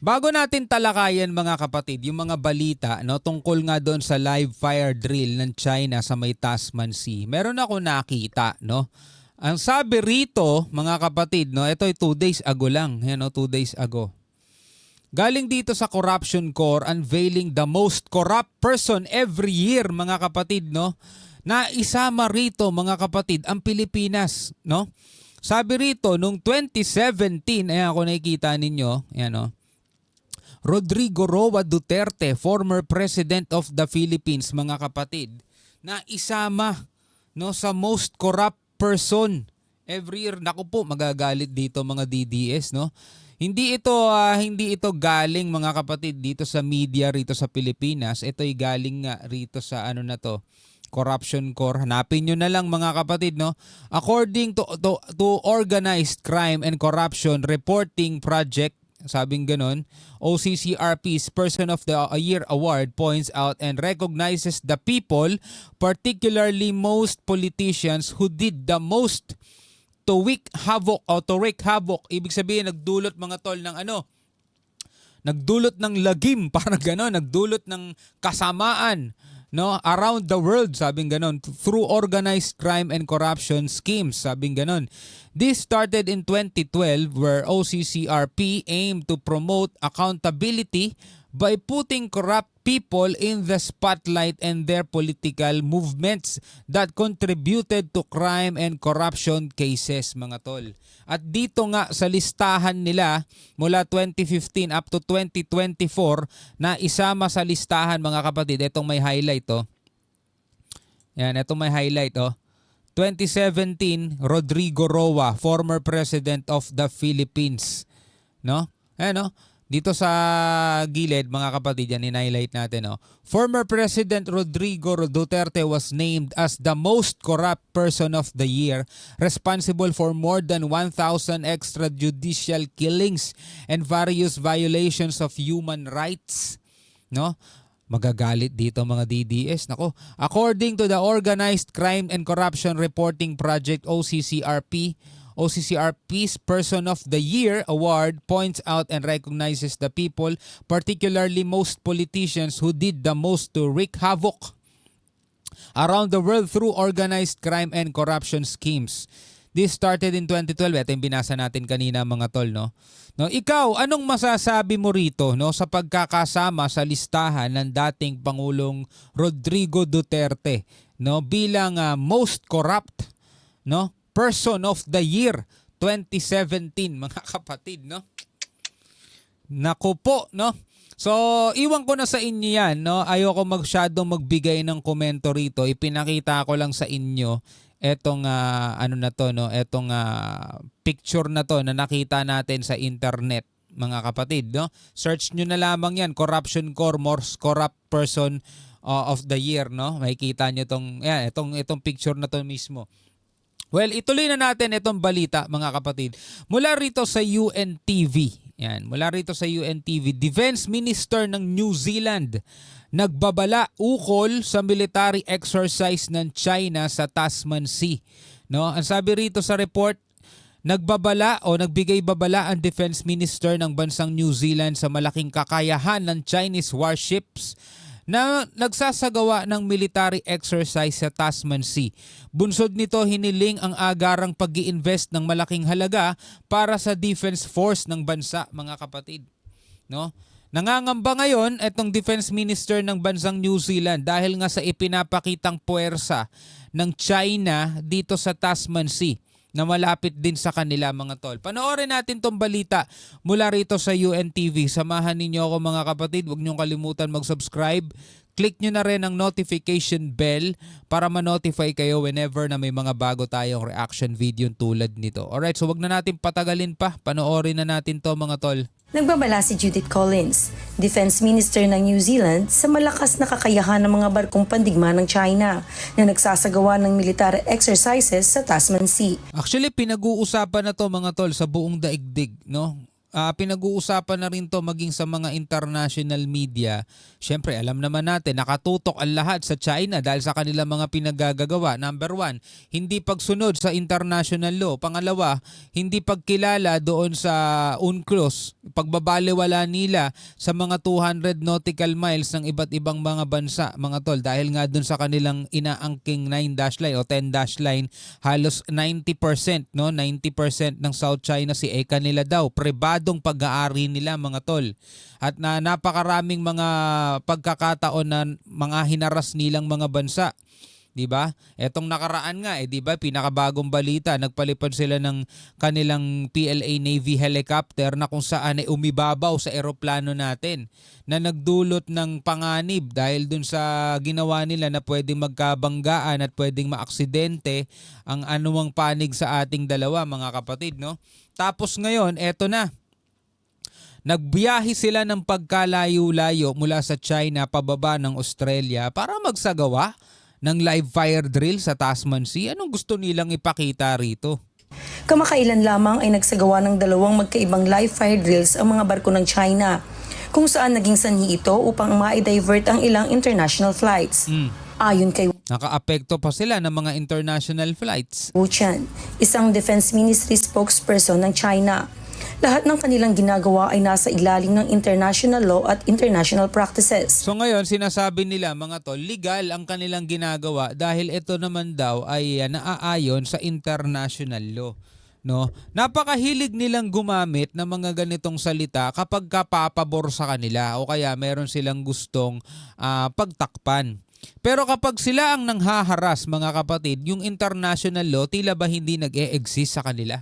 Bago natin talakayan mga kapatid, yung mga balita no, tungkol nga doon sa live fire drill ng China sa may Tasman Sea, meron ako nakita. No? Ang sabi rito mga kapatid, no, ito ay 2 days ago lang. Yan, no, 2 days ago. Galing dito sa Corruption Corps unveiling the most corrupt person every year mga kapatid. No? Na isama rito mga kapatid ang Pilipinas. No? Sabi rito, nung 2017, ayan ako nakikita ninyo, ayan o, Rodrigo Roa Duterte, former President of the Philippines, mga kapatid, na isama no, sa most corrupt person every year. Naku po, magagalit dito mga DDS. No? Hindi ito galing mga kapatid dito sa media rito sa Pilipinas. Ito ay galing nga rito sa ano na to, Corruption Corps. Hanapin nyo na lang mga kapatid. No? According to Organized Crime and Corruption Reporting Project, sabing ganon, OCCRP's Person of the Year Award points out and recognizes the people, particularly most politicians who did the most to wreak havoc o to wreak havoc. Ibig sabihin nagdulot mga tol ng ano, nagdulot ng lagim, parang ganon, nagdulot ng kasamaan no, around the world, sabing ganon, through organized crime and corruption schemes, sabing ganon. This started in 2012 where OCCRP aimed to promote accountability by putting corrupt people in the spotlight and their political movements that contributed to crime and corruption cases, mga tol. At dito nga sa listahan nila mula 2015 up to 2024 na isama sa listahan mga kapatid, itong may highlight oh. Yan, itong may highlight oh. 2017, Rodrigo Roa, former President of the Philippines. No? Ayan no? Dito sa gilid, mga kapatid, yan, in-highlight natin. No? Former President Rodrigo Duterte was named as the most corrupt person of the year, responsible for more than 1,000 extrajudicial killings and various violations of human rights. No? Magagalit dito mga DDS. Nako. According to the Organized Crime and Corruption Reporting Project, OCCRP's Person of the Year Award points out and recognizes the people, particularly most politicians who did the most to wreak havoc around the world through organized crime and corruption schemes. This started in 2012. Ito yung binasa natin kanina mga tol. No? Ikaw, anong masasabi mo rito no, sa pagkakasama sa listahan ng dating Pangulong Rodrigo Duterte no, bilang most corrupt no, person of the year 2017 mga kapatid? No? Naku po. No? So, iwan ko na sa inyo yan. No? Ayoko masyadong magbigay ng komento rito. Ipinakita ko lang sa inyo etong ano na to no, etong picture na to na nakita natin sa internet mga kapatid. No? Search nyo na lamang yan, Corruption Corps most corrupt person of the year. No? Makikita nyo itong picture na to mismo. Well, ituloy na natin itong balita mga kapatid. Mula rito sa UNTV. Yan, mula rito sa UNTV, Defense Minister ng New Zealand nagbabala ukol sa military exercise ng China sa Tasman Sea. No, ang sabi rito sa report, nagbabala o nagbigay babala ang Defense Minister ng bansang New Zealand sa malaking kakayahan ng Chinese warships na nagsasagawa ng military exercise sa Tasman Sea. Bunsod nito, hiniling ang agarang pag-i-invest ng malaking halaga para sa defense force ng bansa, mga kapatid. No? Nangangamba ngayon itong Defense Minister ng bansang New Zealand dahil nga sa ipinapakitang puwersa ng China dito sa Tasman Sea na malapit din sa kanila mga tol. Panoorin natin tong balita mula rito sa UNTV. Samahan ninyo ako mga kapatid. Huwag niyong kalimutan mag-subscribe. Click nyo na rin ang notification bell para ma-notify kayo whenever na may mga bago tayong reaction video tulad nito. Alright, so wag na natin patagalin pa. Panoorin na natin to mga tol. Nagbabala si Judith Collins, Defense Minister ng New Zealand, sa malakas na kakayahan ng mga barkong pandigma ng China na nagsasagawa ng military exercises sa Tasman Sea. Actually, pinag-uusapan na to mga tol sa buong daigdig, no? pinag-uusapan na rin to maging sa mga international media. Siyempre, alam naman natin, nakatutok ang lahat sa China dahil sa kanilang mga pinagagagawa. Number one, hindi pagsunod sa international law. Pangalawa, hindi pagkilala doon sa UNCLOS, pagbabaliwala nila sa mga 200 nautical miles ng iba't ibang mga bansa, mga tol. Dahil nga doon sa kanilang inaangking 9-dash line o 10-dash line, halos 90%, no? 90% ng South China Sea ay kanila daw. Pribadong pag-aari nila, mga tol. At na napakaraming mga pagkakataon na mga hinaras nilang mga bansa. 'Di ba? Etong nakaraan nga 'di ba, pinakabagong balita, nagpalipad sila ng kanilang PLA Navy helicopter na kung saan ay umibabaw sa eroplano natin na nagdulot ng panganib dahil dun sa ginawa nila na pwedeng magkabanggaan at pwedeng maaksidente ang anumang panig sa ating dalawa, mga kapatid, no? Tapos ngayon, eto na. Nagbiyahe sila ng pagkalayo-layo mula sa China pababa ng Australia para magsagawa ng live fire drill sa Tasman Sea. Anong gusto nilang ipakita rito? Kamakailan lamang ay nagsagawa ng dalawang magkaibang live fire drills ang mga barko ng China, kung saan naging sanhi ito upang ma-divert ang ilang international flights. Ayon kay Nakaapekto pa sila ng mga international flights. Wu Qian, isang Defense Ministry spokesperson ng China, lahat ng kanilang ginagawa ay nasa ilalim ng international law at international practices. So ngayon, sinasabi nila, mga tol, legal ang kanilang ginagawa dahil ito naman daw ay naaayon sa international law. No? Napakahilig nilang gumamit ng mga ganitong salita kapag kapapabor sa kanila o kaya meron silang gustong pagtakpan. Pero kapag sila ang nanghaharas, mga kapatid, yung international law tila ba hindi nag-e-exist sa kanila?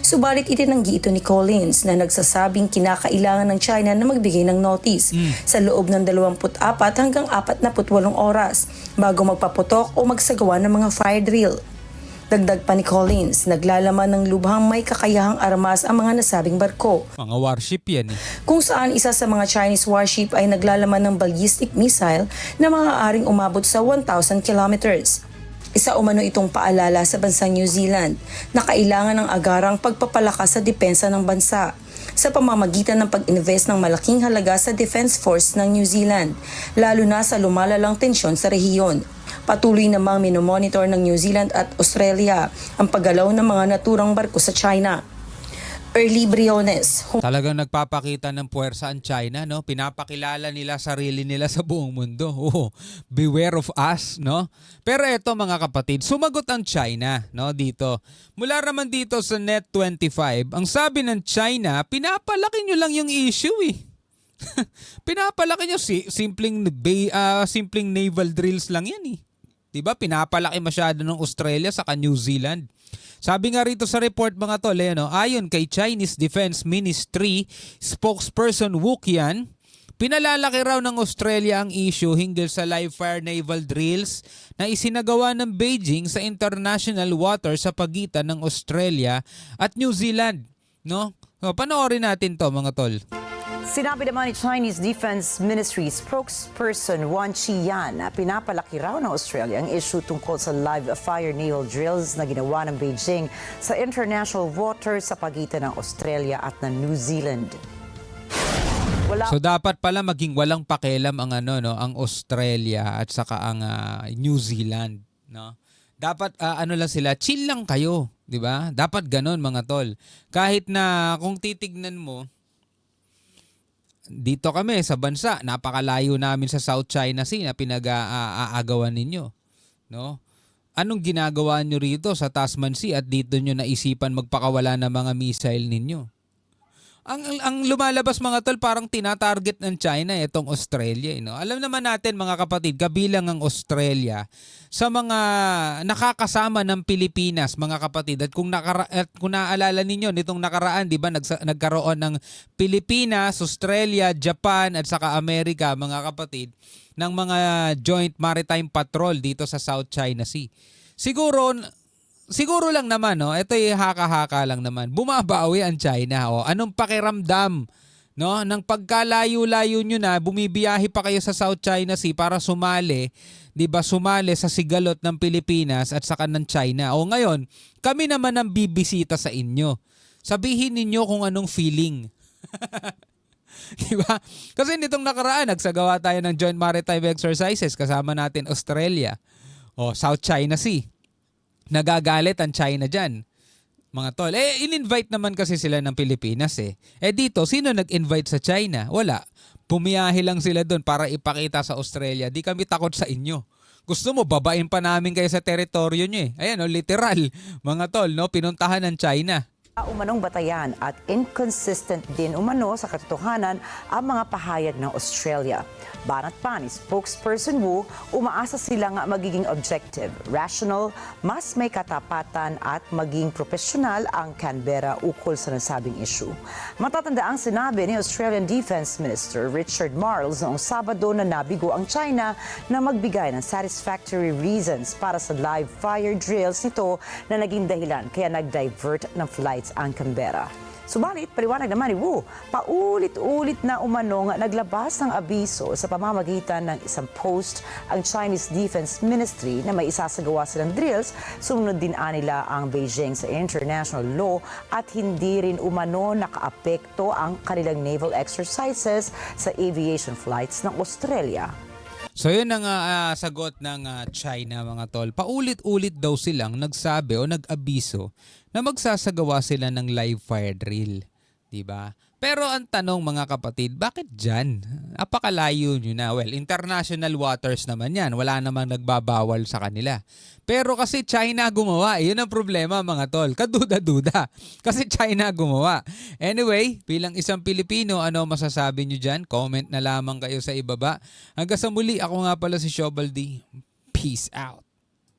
Subalit itinanggi ito ni Collins na nagsasabing kinakailangan ng China na magbigay ng notice sa loob ng 24 hanggang 48 oras bago magpaputok o magsagawa ng mga fire drill. Dagdag pa ni Collins, naglalaman ng lubhang may kakayahang armas ang mga nasabing barko. Mga warship yan eh. Kung saan isa sa mga Chinese warship ay naglalaman ng ballistic missile na maaaring umabot sa 1,000 kilometers. Isa umano itong paalala sa bansang New Zealand na kailangan ng agarang pagpapalakas sa depensa ng bansa sa pamamagitan ng pag-invest ng malaking halaga sa Defense Force ng New Zealand, lalo na sa lumalalang tensyon sa rehiyon. Patuloy namang minomonitor ng New Zealand at Australia ang paggalaw ng mga naturang barko sa China. Early Briones. Talagang nagpapakita ng puwersa ang China, no? Pinapakilala nila sarili nila sa buong mundo. Oh, beware of us, no? Pero eto, mga kapatid, sumagot ang China, no, dito. Mula naman dito sa Net25, ang sabi ng China, pinapalaki nyo lang yung issue eh. Pinapalaki nyo, simpleng naval drills lang yan eh. Diba? Pinapalaki masyado ng Australia saka New Zealand. Sabi nga rito sa report, mga tol, ayon kay Chinese Defense Ministry spokesperson Wu Qian, pinalalaki raw ng Australia ang issue hinggil sa live fire naval drills na isinagawa ng Beijing sa international waters sa pagitan ng Australia at New Zealand. No? So, panoorin natin to, mga tol. Sinabi naman ni Chinese Defense Ministry spokesperson Wang Qiyan na pinapalaki raw ng Australia ang issue tungkol sa live fire naval drills na ginawa ng Beijing sa international waters sa pagitan ng Australia at ng New Zealand. So dapat pala maging walang pakialam ang ang Australia at saka ang New Zealand, no? Dapat lang sila, chill lang kayo, 'di ba? Dapat ganoon, mga tol. Kahit na kung titignan mo, dito kami sa bansa, napakalayo namin sa South China Sea na pinag-aagawan ninyo, no? Anong ginagawa nyo rito sa Tasman Sea at dito nyo naisipan magpakawala ng mga missile ninyo? Ang lumalabas, mga tol, parang tina-target ng China itong Australia, no? Alam naman natin, mga kapatid, kabilang ang Australia sa mga nakakasama ng Pilipinas, mga kapatid. At kung naalala ninyo nitong nakaraan, 'di ba, nagkaroon ng Pilipinas, Australia, Japan at saka Amerika, mga kapatid, ng mga joint maritime patrol dito sa South China Sea. Siguro lang naman, no? Ito ay haka-haka lang naman. Bumabawi ang China, o. Anong pakiramdam, no? Nang pagkalayo-layo nyo na, bumibiyahe pa kayo sa South China Sea para sumali, 'di ba? Sumali sa sigalot ng Pilipinas at saka ng China. O ngayon, kami naman ang bibisita sa inyo. Sabihin ninyo kung anong feeling. Diba? Kasi nitong nakaraan, nagsagawa tayo ng joint maritime exercises kasama natin Australia. O, South China Sea. Nagagalit ang China dyan. Mga tol. In-invite naman kasi sila ng Pilipinas eh. Dito, sino nag-invite sa China? Wala. Pumiyahe lang sila doon para ipakita sa Australia, di kami takot sa inyo. Gusto mo, babain pa namin kayo sa teritoryo nyo eh. Ayan, literal. Mga tol, pinuntahan ng China. Umanong batayan at inconsistent din umano sa katotohanan ang mga pahayag ng Australia. Banat pa ni spokesperson Wu, umaasa sila nga magiging objective, rational, mas may katapatan at maging profesional ang Canberra ukol sa nasabing issue. Matatanda ang sinabi ni Australian Defense Minister Richard Marles noong Sabado na nabigo ang China na magbigay ng satisfactory reasons para sa live fire drills nito na naging dahilan kaya nag-divert ng flights ang Canberra. Subalit, paliwanag naman ni Wu, paulit-ulit na umano nga naglabas ng abiso sa pamamagitan ng isang post ang Chinese Defense Ministry na may isasagawa silang drills. Sumunod din nila ang Beijing sa international law at hindi rin umano nakaapekto ang kanilang naval exercises sa aviation flights ng Australia. So yun ang sagot ng China, mga tol. Paulit-ulit daw silang nagsabi o nag-abiso na magsasagawa sila ng live fire drill. Diba? Pero ang tanong, mga kapatid, bakit dyan? Apakalayo nyo na. Well, international waters naman yan. Wala namang nagbabawal sa kanila. Pero kasi China gumawa. Yun ang problema, mga tol. Kaduda-duda. Kasi China gumawa. Anyway, bilang isang Pilipino, ano masasabi nyo dyan? Comment na lamang kayo sa ibaba. Hanggang sa muli, ako nga pala si Shobaldi. Peace out.